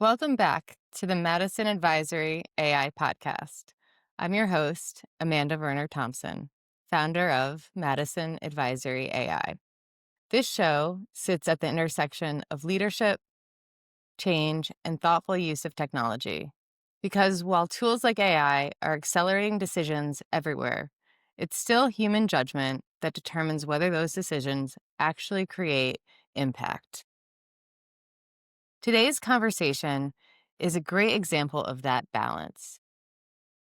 Welcome back to the Madison Advisory AI Podcast. I'm your host, Amanda Verner Thompson, founder of Madison Advisory AI. This show sits at the intersection of leadership, change, and thoughtful use of technology. Because while tools like AI are accelerating decisions everywhere, it's still human judgment that determines whether those decisions actually create impact. Today's conversation is a great example of that balance.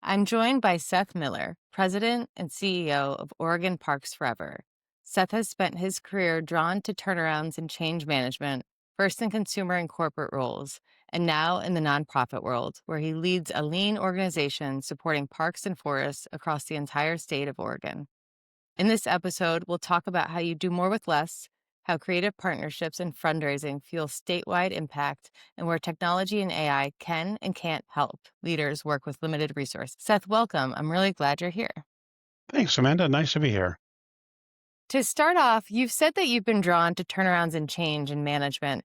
I'm joined by Seth Miller, President and CEO of Oregon Parks Forever. Seth has spent his career drawn to turnarounds and change management, first in consumer and corporate roles, and now in the nonprofit world, where he leads a lean organization supporting parks and forests across the entire state of Oregon. In this episode, we'll talk about how you do more with less, how creative partnerships and fundraising fuel statewide impact, and where technology and AI can and can't help leaders work with limited resources. Seth, welcome. I'm really glad you're here. Thanks, Amanda. Nice to be here. To start off, you've said that you've been drawn to turnarounds and change in management.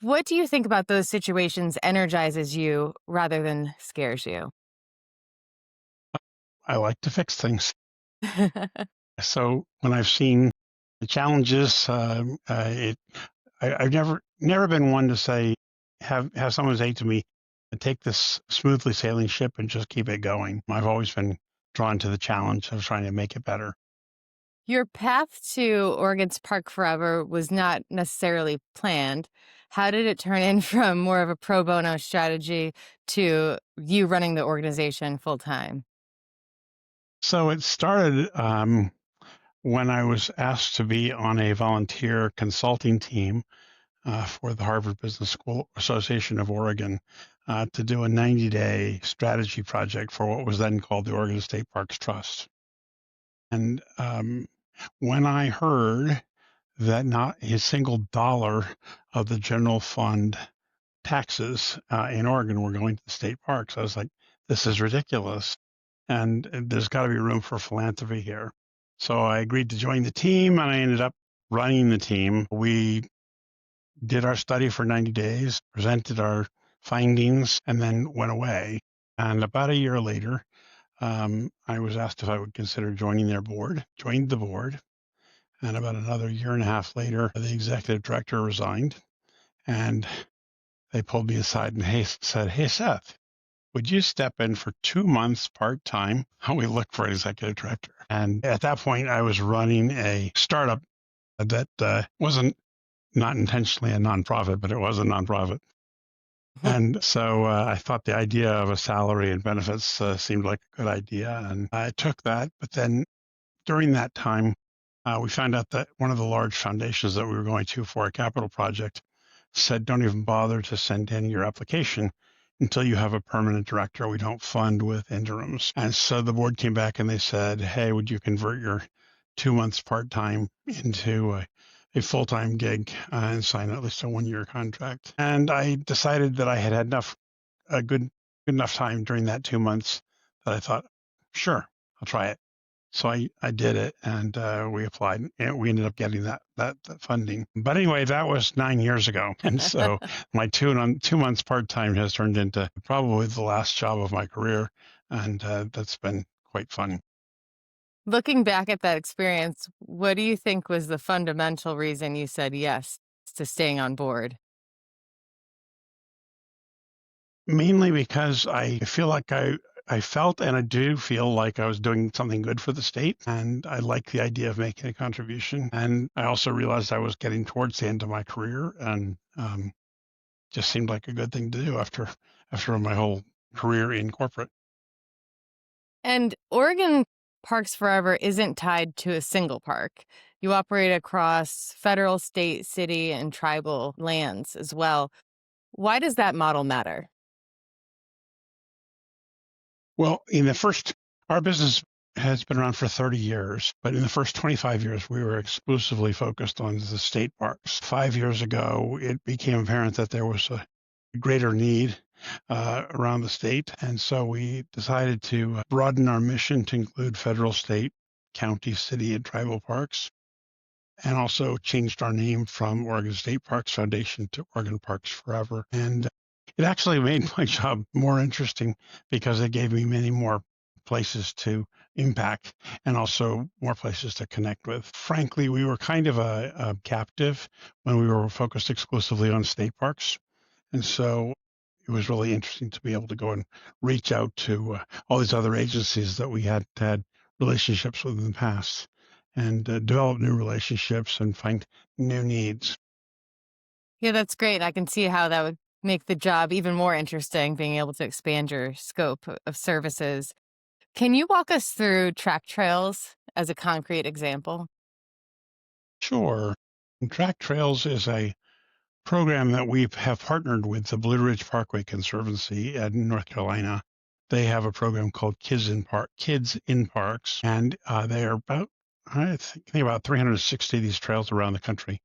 What do you think about those situations energizes you rather than scares you? I like to fix things. So when I've seen the challenges, I've never been one to say, have someone say to me, take this smoothly sailing ship and just keep it going. I've always been drawn to the challenge of trying to make it better. Your path to Oregon's Park Forever was not necessarily planned. How did it turn in from more of a pro bono strategy to you running the organization full time? So it started when I was asked to be on a volunteer consulting team for the Harvard Business School Association of Oregon to do a 90-day strategy project for what was then called the Oregon State Parks Trust. And when I heard that not a single dollar of the general fund taxes in Oregon were going to the state parks, I was like, this is ridiculous. And there's got to be room for philanthropy here. So I agreed to join the team, and I ended up running the team. We did our study for 90 days, presented our findings, and then went away. And about a year later, I was asked if I would consider joining their board, joined the board. And about another year and a half later, the executive director resigned. And they pulled me aside and said, hey, Seth, would you step in for 2 months part-time while we look for an executive director? And at that point, I was running a startup that wasn't not intentionally a nonprofit, but it was a nonprofit. And so I thought the idea of a salary and benefits seemed like a good idea. And I took that. But then during that time, we found out that one of the large foundations that we were going to for a capital project said, don't even bother to send in your application until you have a permanent director. We don't fund with interims. And so the board came back and they said, hey, would you convert your 2 months part-time into a full-time gig and sign at least a 1-year contract? And I decided that I had a good enough time during that 2 months that I thought, sure, I'll try it. So I did it, and we applied, and we ended up getting that funding. But anyway, that was 9 years ago. And so my 2 months part-time has turned into probably the last job of my career, and that's been quite fun. Looking back at that experience, what do you think was the fundamental reason you said yes to staying on board? Mainly because I feel like I felt and I do feel like I was doing something good for the state, and I like the idea of making a contribution. And I also realized I was getting towards the end of my career, and just seemed like a good thing to do after my whole career in corporate. And Oregon Parks Forever isn't tied to a single park. You operate across federal, state, city, and tribal lands as well. Why does that model matter? Well, our business has been around for 30 years, but in the first 25 years, we were exclusively focused on the state parks. 5 years ago, it became apparent that there was a greater need around the state. And so we decided to broaden our mission to include federal, state, county, city, and tribal parks, and also changed our name from Oregon State Parks Foundation to Oregon Parks Forever. And It actually made my job more interesting because it gave me many more places to impact and also more places to connect with. Frankly, we were kind of a captive when we were focused exclusively on state parks. And so it was really interesting to be able to go and reach out to all these other agencies that we had relationships with in the past and develop new relationships and find new needs. Yeah, that's great. I can see how that would make the job even more interesting, being able to expand your scope of services. Can you walk us through track trails as a concrete example? Sure. And Track Trails is a program that we have partnered with the Blue Ridge Parkway Conservancy in North Carolina. They have a program called Kids in Parks, and they are about I think about 360 of these trails around the country.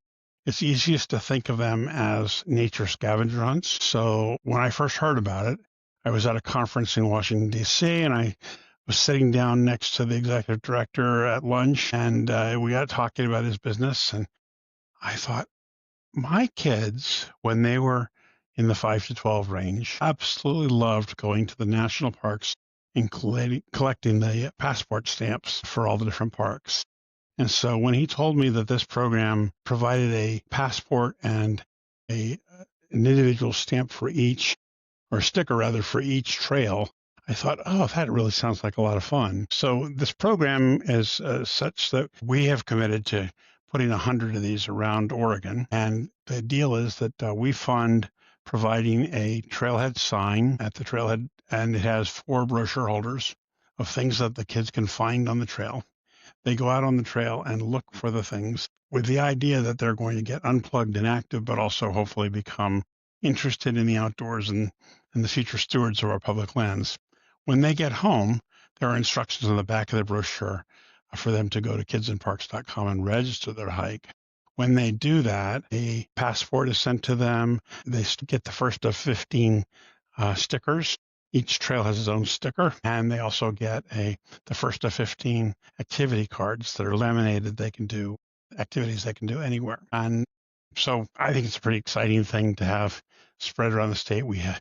It's easiest to think of them as nature scavenger hunts. So when I first heard about it, I was at a conference in Washington D.C. and I was sitting down next to the executive director at lunch, and we got talking about his business, and I thought my kids, when they were in the 5 to 12 range, absolutely loved going to the national parks and collecting the passport stamps for all the different parks. And so when he told me that this program provided a passport and an individual stamp for each, or sticker rather, for each trail, I thought, oh, that really sounds like a lot of fun. So this program is such that we have committed to putting 100 of these around Oregon. And the deal is that we fund providing a trailhead sign at the trailhead, and it has 4 brochure holders of things that the kids can find on the trail. They go out on the trail and look for the things with the idea that they're going to get unplugged and active, but also hopefully become interested in the outdoors and the future stewards of our public lands. When they get home, there are instructions on the back of the brochure for them to go to kidsinparks.com and register their hike. When they do that, a passport is sent to them. They get the first of 15 stickers. Each trail has its own sticker, and they also get the first of 15 activity cards that are laminated. They can do activities they can do anywhere. And so I think it's a pretty exciting thing to have spread around the state. We have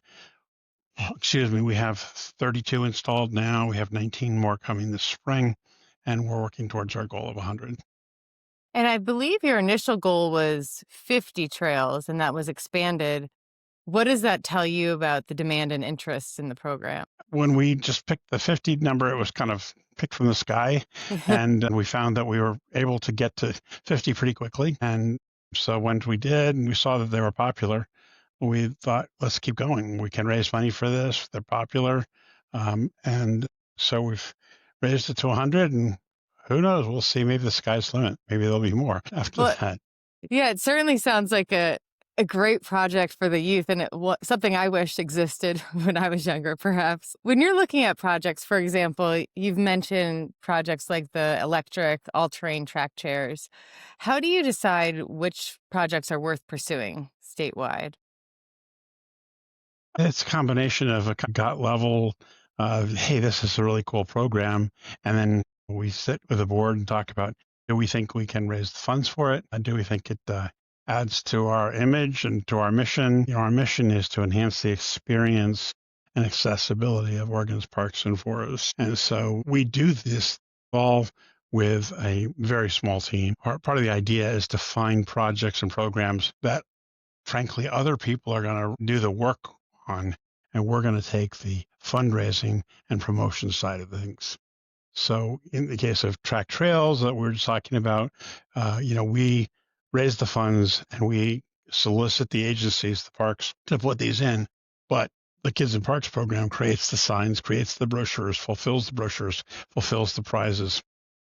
32 installed now. We have 19 more coming this spring, and we're working towards our goal of 100. And I believe your initial goal was 50 trails, and that was expanded. What does that tell you about the demand and interest in the program? When we just picked the 50 number, it was kind of picked from the sky, and we found that we were able to get to 50 pretty quickly. And so when we did, and we saw that they were popular, we thought, let's keep going. We can raise money for this. They're popular. And so we've raised it to 100, and who knows? We'll see. Maybe the sky's the limit. Maybe there'll be more after Well, that. yeah, it certainly sounds like a great project for the youth, and something I wished existed when I was younger, perhaps. When you're looking at projects, for example, you've mentioned projects like the electric all-terrain track chairs. How do you decide which projects are worth pursuing statewide? It's a combination of a gut level of, hey, this is a really cool program. And then we sit with the board and talk about, do we think we can raise the funds for it? Do we think it adds to our image and to our mission? Our mission is to enhance the experience and accessibility of Oregon's parks and forests. And so we do this all with a very small team. Part of the idea is to find projects and programs that, frankly, other people are going to do the work on, and we're going to take the fundraising and promotion side of things. So in the case of track trails that we're just talking about, we raise the funds and we solicit the agencies, the parks, to put these in. But the Kids in Parks program creates the signs, creates the brochures, fulfills the prizes.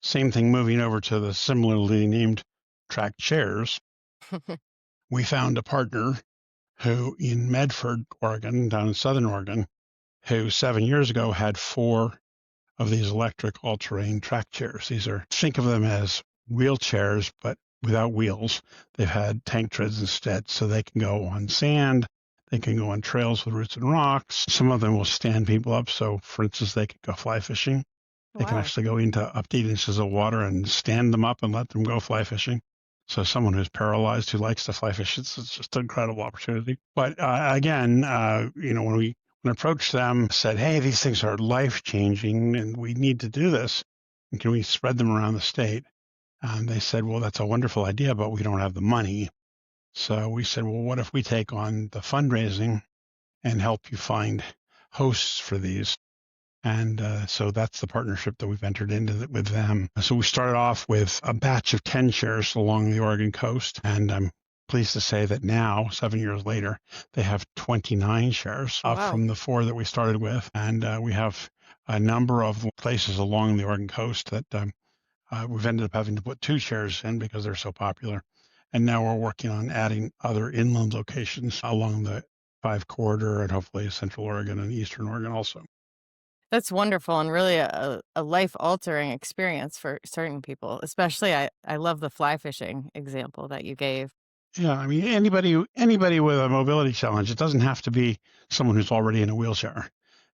Same thing moving over to the similarly named track chairs. We found a partner who in Medford, Oregon, down in Southern Oregon, who 7 years ago had 4 of these electric all-terrain track chairs. Think of them as wheelchairs, but without wheels. They've had tank treads instead, so they can go on sand. They can go on trails with roots and rocks. Some of them will stand people up. So, for instance, they could go fly fishing. They can Wow. actually go into up to 8 inches of water and stand them up and let them go fly fishing. So someone who's paralyzed who likes to fly fish, it's just an incredible opportunity. But again, when we approached them, said, "Hey, these things are life changing, and we need to do this. And can we spread them around the state?" And they said, "Well, that's a wonderful idea, but we don't have the money." So we said, "Well, what if we take on the fundraising and help you find hosts for these?" And so that's the partnership that we've entered into with them. So we started off with a batch of 10 shares along the Oregon coast. And I'm pleased to say that now, 7 years later, they have 29 shares, up Wow. from the 4 that we started with. And we have a number of places along the Oregon coast that we've ended up having to put 2 shares in because they're so popular. And now we're working on adding other inland locations along the 5 corridor and hopefully Central Oregon and Eastern Oregon also. That's wonderful and really a life-altering experience for certain people, especially I love the fly fishing example that you gave. Yeah, I mean, anybody with a mobility challenge, it doesn't have to be someone who's already in a wheelchair.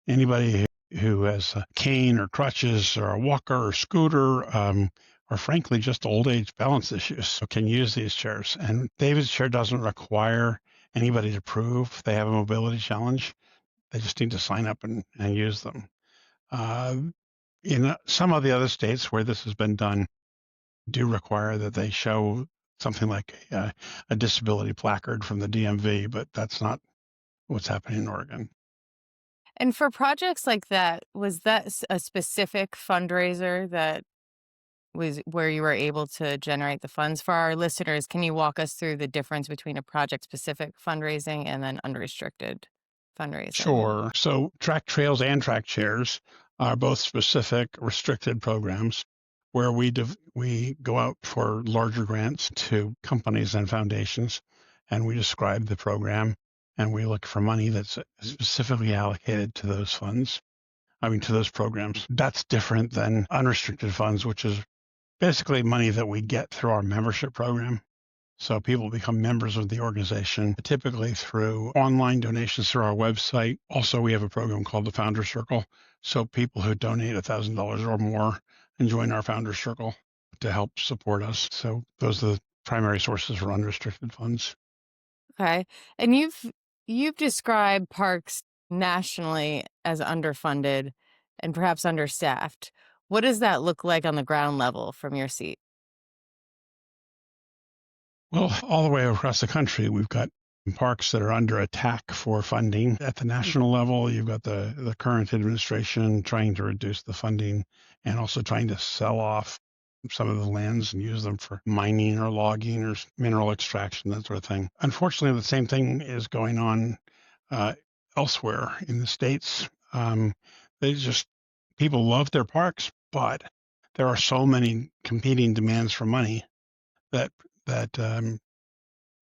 Anybody who has a cane or crutches or a walker or scooter, or frankly, just old age balance issues can use these chairs. And David's chair doesn't require anybody to prove they have a mobility challenge. They just need to sign up and use them. Uh, in some of the other states where this has been done, do require that they show something like a disability placard from the DMV, but that's not what's happening in Oregon. And for projects like that, was that a specific fundraiser that was where you were able to generate the funds? For our listeners, can you walk us through the difference between a project-specific fundraising and then unrestricted fundraising? Sure. So track trails and track chairs are both specific restricted programs where we go out for larger grants to companies and foundations, and we describe the program and we look for money that's specifically allocated to those funds. I mean, to those programs. That's different than unrestricted funds, which is basically money that we get through our membership program. So people become members of the organization, typically through online donations through our website. Also, we have a program called the Founder Circle. So people who donate $1,000 or more and join our Founder Circle to help support us. So those are the primary sources for unrestricted funds. Okay. And you've described parks nationally as underfunded and perhaps understaffed. What does that look like on the ground level from your seat? Well, all the way across the country, we've got parks that are under attack for funding. At the national level, you've got the current administration trying to reduce the funding and also trying to sell off some of the lands and use them for mining or logging or mineral extraction, that sort of thing. Unfortunately, the same thing is going on uh, elsewhere in the states. They just People love their parks, but there are so many competing demands for money that that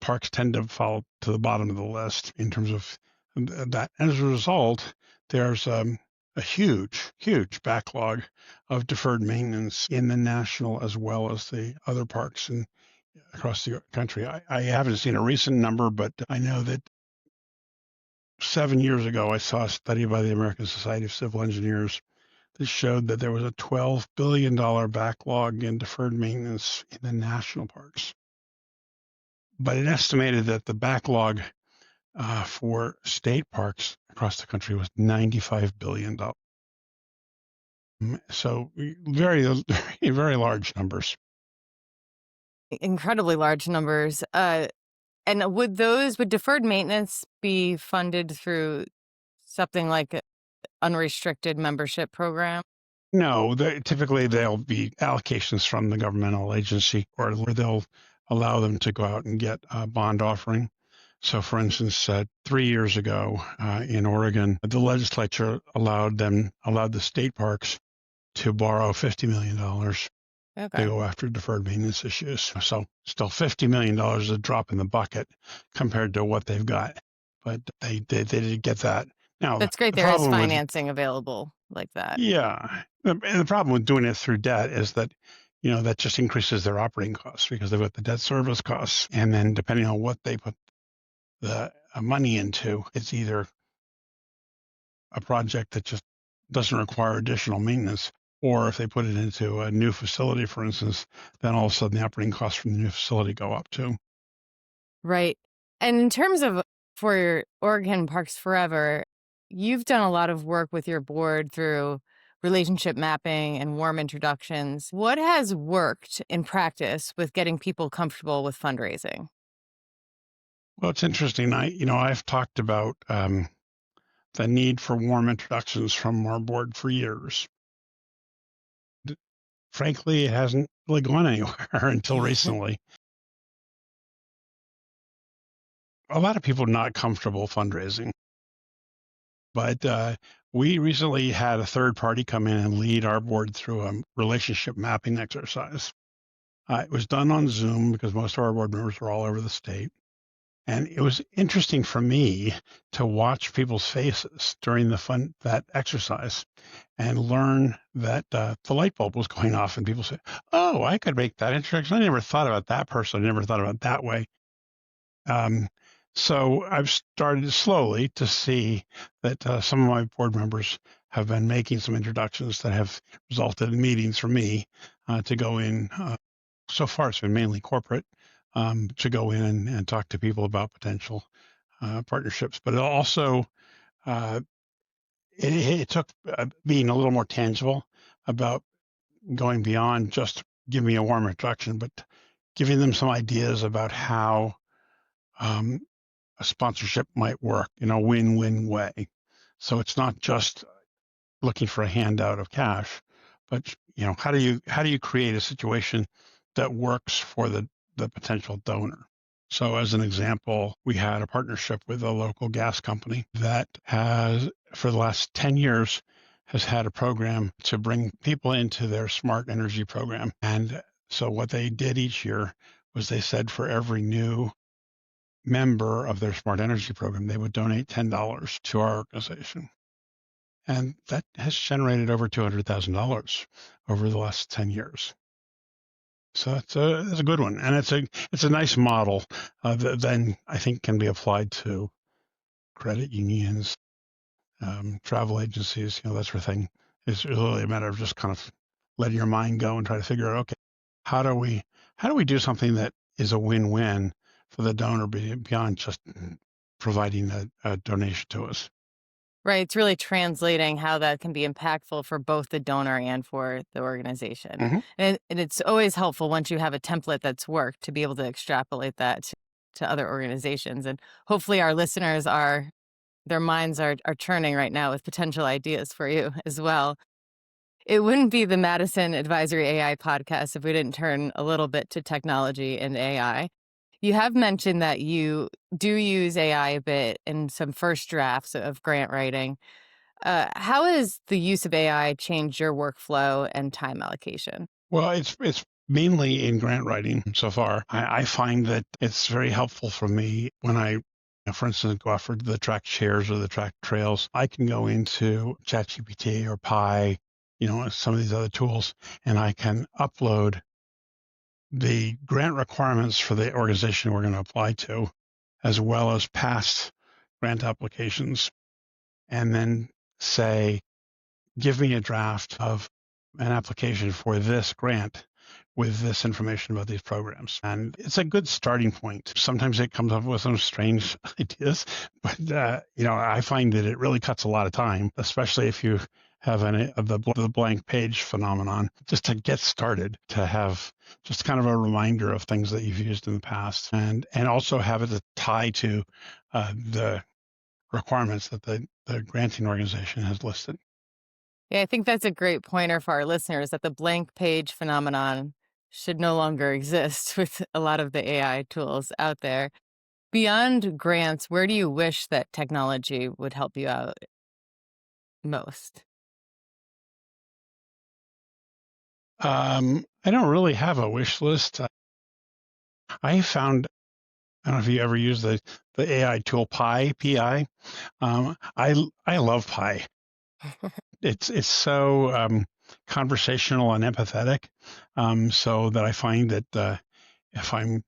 parks tend to fall to the bottom of the list in terms of that. And as a result, there's a huge backlog of deferred maintenance in the national as well as the other parks across the country. I haven't seen a recent number, but I know that 7 years ago, I saw a study by the American Society of Civil Engineers that showed that there was a $12 billion backlog in deferred maintenance in the national parks. But it estimated that the backlog for state parks across the country was $95 billion. So very, very large numbers. Incredibly large numbers. And would deferred maintenance be funded through something like a unrestricted membership program? No, typically there'll be allocations from the governmental agency or where they'll allow them to go out and get a bond offering. So, for instance, 3 years ago in Oregon, the legislature allowed the state parks to borrow $50 million to Okay. go after deferred maintenance issues. So, still $50 million is a drop in the bucket compared to what they've got. But they did get that. Now, That's great the there is problem with financing available like that. yeah. And the problem with doing it through debt is that, that just increases their operating costs because they've got the debt service costs. And then depending on what they put the money into, it's either a project that just doesn't require additional maintenance Or if they put it into a new facility, for instance, then all of a sudden the operating costs from the new facility go up too. Right. And in terms of for Oregon Parks Forever, you've done a lot of work with your board through relationship mapping and warm introductions. What has worked in practice with getting people comfortable with fundraising? Well, it's interesting. I've talked about the need for warm introductions from our board for years. Frankly, it hasn't really gone anywhere until recently. A lot of people are not comfortable fundraising, but we recently had a third party come in and lead our board through a relationship mapping exercise. It was done on Zoom because most of our board members are all over the state. And it was interesting for me to watch people's faces during that exercise and learn that the light bulb was going off and people say, "Oh, I could make that introduction. I never thought about that person. I never thought about it that way." Um, so I've started slowly to see that some of my board members have been making some introductions that have resulted in meetings for me to go in. So far, it's been mainly corporate to go in and talk to people about potential partnerships. But it also uh, it took being a little more tangible about going beyond just give me a warm introduction, but giving them some ideas about how um, a sponsorship might work in a win-win way. So it's not just looking for a handout of cash, but how do you create a situation that works for the potential donor? So as an example, we had a partnership with a local gas company that has, for the last 10 years, has had a program to bring people into their smart energy program. And so what they did each year was they said for every new member of their smart energy program, they would donate $10 to our organization. And that has generated over $200,000 over the last 10 years. So it's a good one, and it's a nice model that then I think can be applied to credit unions, travel agencies, that sort of thing. It's really a matter of just kind of letting your mind go and try to figure out, okay, how do we do something that is a win-win for the donor beyond just providing a donation to us. Right. It's really translating how that can be impactful for both the donor and for the organization. Hmm. And it's always helpful once you have a template that's worked to be able to extrapolate that to other organizations. And hopefully our listeners their minds are churning right now with potential ideas for you as well. It wouldn't be the Madison Advisory AI podcast if we didn't turn a little bit to technology and AI. You have mentioned that you do use AI a bit in some first drafts of grant writing. How has the use of AI changed your workflow and time allocation? Well, it's mainly in grant writing so far. I find that it's very helpful for me when for instance, go after the track chairs or the track trails. I can go into ChatGPT or Pi, some of these other tools, and I can upload the grant requirements for the organization we're going to apply to, as well as past grant applications, and then say, give me a draft of an application for this grant with this information about these programs. And it's a good starting point. Sometimes it comes up with some strange ideas, but I find that it really cuts a lot of time, especially if you have the blank page phenomenon, just to get started, to have just kind of a reminder of things that you've used in the past, and also have it tie to the requirements that the granting organization has listed. Yeah, I think that's a great pointer for our listeners that the blank page phenomenon should no longer exist with a lot of the AI tools out there. Beyond grants, where do you wish that technology would help you out most? I don't really have a wish list. I found, I don't know if you ever use the AI tool Pi. I love Pi. It's so conversational and empathetic, so that I find that if I'm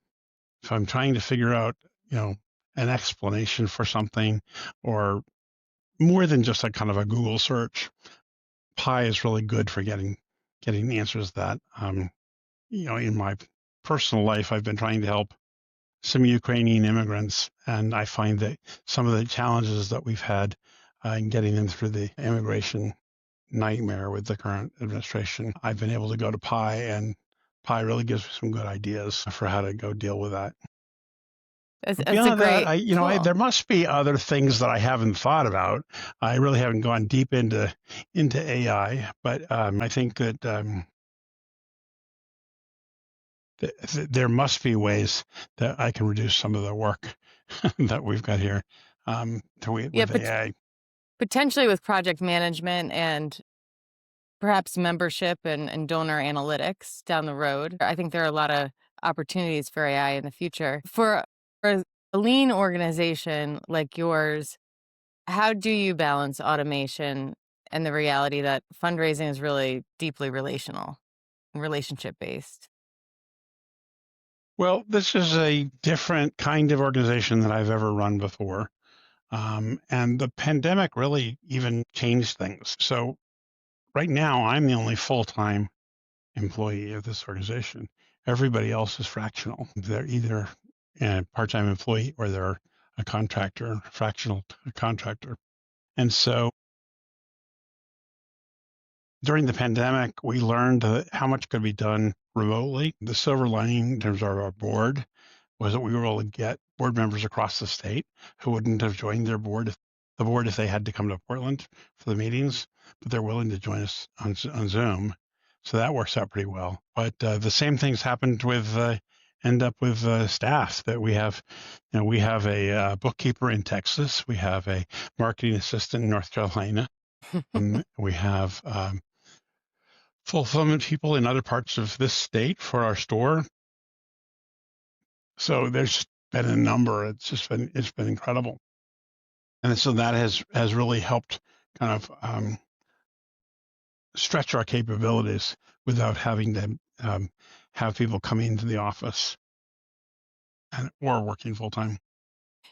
trying to figure out, an explanation for something, or more than just a kind of a Google search, Pi is really good for getting the answers that, in my personal life, I've been trying to help some Ukrainian immigrants, and I find that some of the challenges that we've had in getting them through the immigration nightmare with the current administration, I've been able to go to Pi, and Pi really gives me some good ideas for how to go deal with that. It's a Beyond that, great tool. there must be other things that I haven't thought about. I really haven't gone deep into AI, but I think that there must be ways that I can reduce some of the work that we've got here Yeah, with AI. potentially with project management and perhaps membership and donor analytics down the road. I think there are a lot of opportunities for AI in the future. For a lean organization like yours, how do you balance automation and the reality that fundraising is really deeply relational, relationship based? Well, this is a different kind of organization than I've ever run before. And the pandemic really even changed things. So right now, I'm the only full-time employee of this organization. Everybody else is fractional. They're either a part-time employee or they're a contractor, fractional contractor. And so during the pandemic, we learned how much could be done remotely. The silver lining in terms of our board was that we were able to get board members across the state who wouldn't have joined the board if they had to come to Portland for the meetings, but they're willing to join us on Zoom. So that works out pretty well. But the same things happened with end up with staff that we have. We have a bookkeeper in Texas. We have a marketing assistant in North Carolina. We have fulfillment people in other parts of this state for our store. So there's been a number. It's been incredible, and so that has really helped kind of stretch our capabilities without having to have people come into the office or working full time.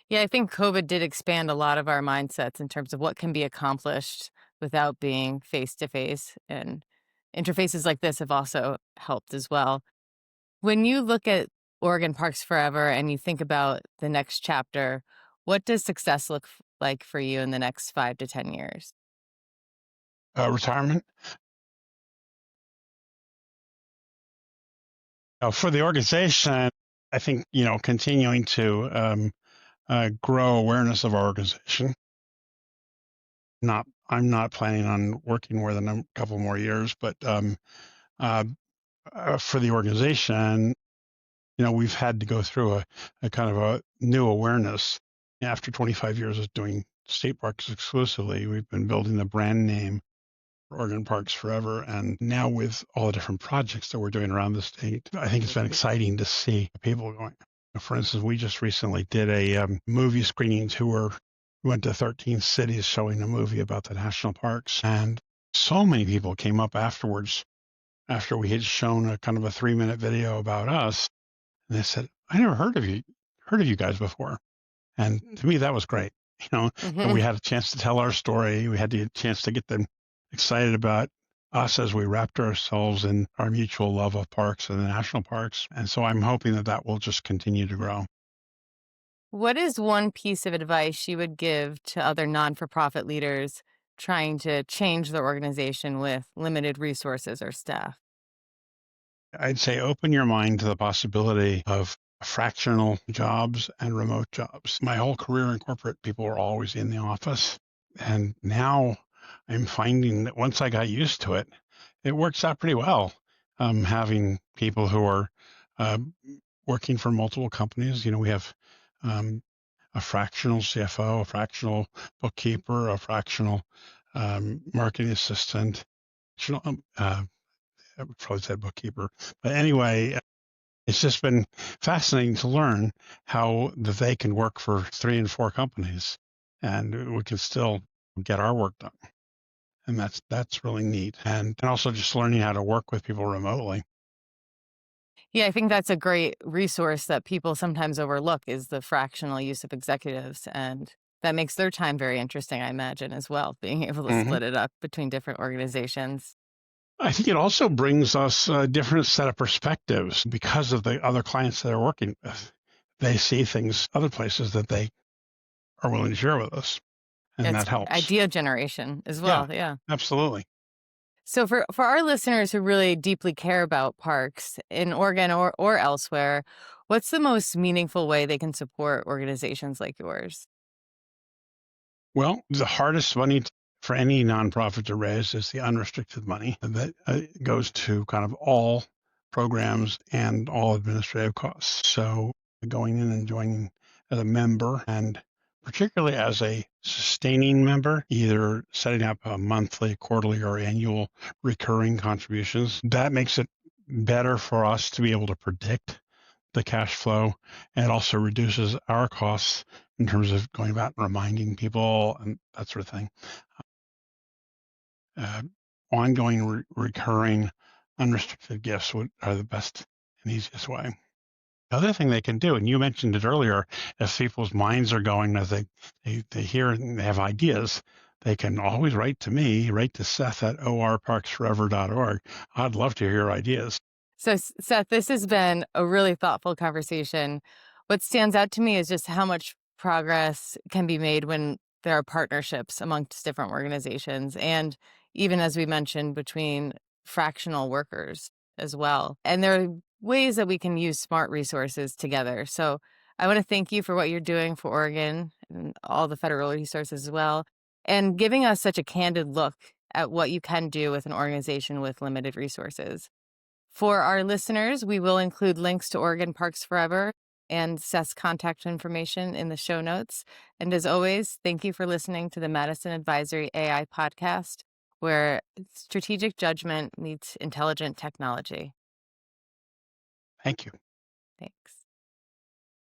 Yeah, I think COVID did expand a lot of our mindsets in terms of what can be accomplished without being face to face. And interfaces like this have also helped as well. When you look at Oregon Parks Forever and you think about the next chapter, what does success look like for you in the next 5 to 10 years? Retirement for the organization, I think continuing to grow awareness of our organization. I'm not planning on working more than a couple more years, but uh, for the organization, we've had to go through a kind of a new awareness. After 25 years of doing state parks exclusively, we've been building the brand name for Oregon Parks Forever. And now with all the different projects that we're doing around the state, I think it's been exciting to see people going. For instance, we just recently did a movie screening tour. We went to 13 cities showing a movie about the national parks. And so many people came up afterwards after we had shown a kind of a 3-minute video about us. And they said, I never heard of you guys before. And to me, that was great. That we Mhm. had a chance to tell our story. We had a chance to get them excited about us as we wrapped ourselves in our mutual love of parks and the national parks. And so I'm hoping that that will just continue to grow. What is one piece of advice you would give to other non for profit leaders trying to change their organization with limited resources or staff? I'd say open your mind to the possibility of fractional jobs and remote jobs. My whole career in corporate, people were always in the office. And now I'm finding that once I got used to it, it works out pretty well. Having people who are uh, working for multiple companies, we have um, a fractional CFO, a fractional bookkeeper, a fractional marketing assistant, I would probably say bookkeeper. But anyway, it's just been fascinating to learn how that they can work for 3 and 4 companies, and we can still get our work done. And that's really neat. And also just learning how to work with people remotely. Yeah, I think that's a great resource that people sometimes overlook is the fractional use of executives. And That makes their time very interesting, I imagine, as well, being able to Hmm. split it up between different organizations. I think it also brings us a different set of perspectives because of the other clients that are working with. They see things other places that they are willing to share with us, and It's that helps. idea generation as Yeah, well, yeah. absolutely. So for our listeners who really deeply care about parks in Oregon or elsewhere, what's the most meaningful way they can support organizations like yours? Well, the hardest money for any nonprofit to raise is the unrestricted money that goes to kind of all programs and all administrative costs. So going in and joining as a member, and particularly as a sustaining member, either setting up a monthly, quarterly, or annual recurring contributions, that makes it better for us to be able to predict the cash flow, and it also reduces our costs in terms of going about and reminding people and that sort of thing. Uh, Ongoing, recurring, unrestricted gifts are the best and easiest way. The other thing they can do, and you mentioned it earlier, if people's minds are going as they hear and they have ideas, they can always write to me, write to Seth at orparksforever.org. I'd love to hear ideas. So, Seth, this has been a really thoughtful conversation. What stands out to me is just how much progress can be made when there are partnerships amongst different organizations. And even as we mentioned, between fractional workers as well. And there are ways that we can use smart resources together. So, I want to thank you for what you're doing for Oregon and all the federal resources as well, and giving us such a candid look at what you can do with an organization with limited resources. For our listeners, we will include links to Oregon Parks Forever and Seth's contact information in the show notes. And as always, thank you for listening to the Madison Advisory AI Podcast, where strategic judgment meets intelligent technology. Thank you. Thanks.